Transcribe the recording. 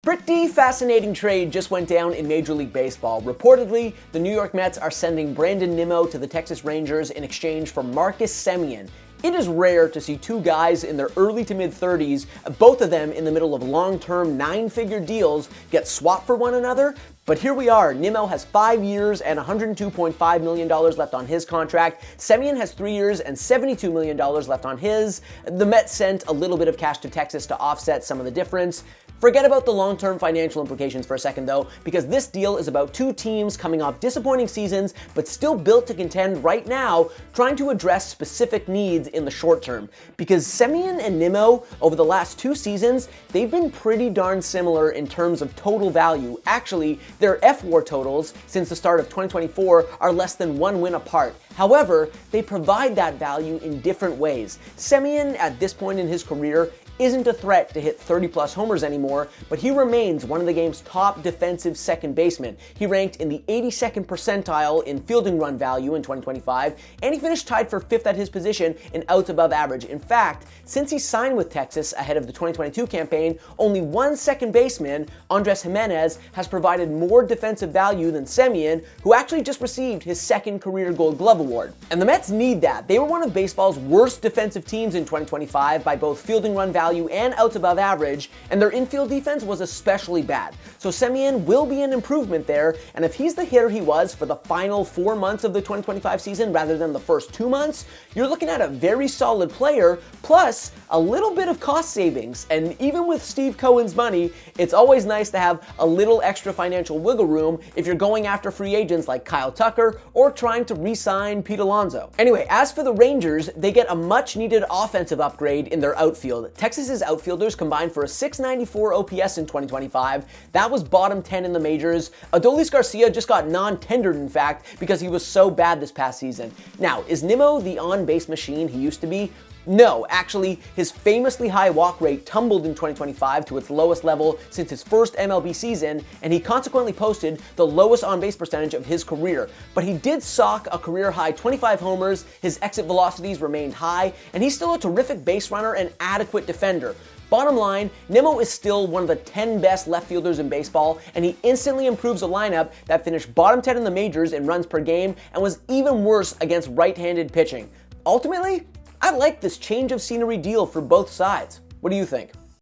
Pretty fascinating trade just went down in Major League Baseball. Reportedly, the New York Mets are sending Brandon Nimmo to the Texas Rangers in exchange for Marcus Semien. It is rare to see two guys in their early to mid-30s, both of them in the middle of long-term nine-figure deals, get swapped for one another. But here we are. Nimmo has 5 years and $102.5 million left on his contract. Semien has 3 years and $72 million left on his. The Mets sent a little bit of cash to Texas to offset some of the difference. Forget about the long-term financial implications for a second though, because this deal is about two teams coming off disappointing seasons, but still built to contend right now, trying to address specific needs in the short term. Because Semien and Nimmo, over the last 2 seasons, they've been pretty darn similar in terms of total value. Actually, their F-WAR totals since the start of 2024 are less than 1 win apart. However, they provide that value in different ways. Semien, at this point in his career, isn't a threat to hit 30-plus homers anymore, but he remains one of the game's top defensive second basemen. He ranked in the 82nd percentile in fielding run value in 2025, and he finished tied for 5th at his position in outs above average. In fact, since he signed with Texas ahead of the 2022 campaign, only one second baseman, Andres Gimenez, has provided more defensive value than Semien, who actually just received his 2nd career Gold Glove award. And the Mets need that. They were one of baseball's worst defensive teams in 2025 by both fielding run value and outs above average, and their infield defense was especially bad. So Semien will be an improvement there, and if he's the hitter he was for the final 4 months of the 2025 season rather than the first 2 months, you're looking at a very solid player, plus a little bit of cost savings. And even with Steve Cohen's money, it's always nice to have a little extra financial wiggle room if you're going after free agents like Kyle Tucker or trying to re-sign Pete Alonso. Anyway, as for the Rangers, they get a much-needed offensive upgrade in their outfield. Texas's outfielders combined for a .694 OPS in 2025. That was bottom 10 in the majors. Adolis Garcia just got non-tendered, in fact, because he was so bad this past season. Now, is Nimmo the on-base machine he used to be? No, actually, his famously high walk rate tumbled in 2025 to its lowest level since his first MLB season, and he consequently posted the lowest on-base percentage of his career. But he did sock a career-high 25 homers, his exit velocities remained high, and he's still a terrific base runner and adequate defender. Bottom line, Nimmo is still one of the 10 best left fielders in baseball, and he instantly improves a lineup that finished bottom 10 in the majors in runs per game and was even worse against right-handed pitching. Ultimately, I like this change of scenery deal for both sides. What do you think?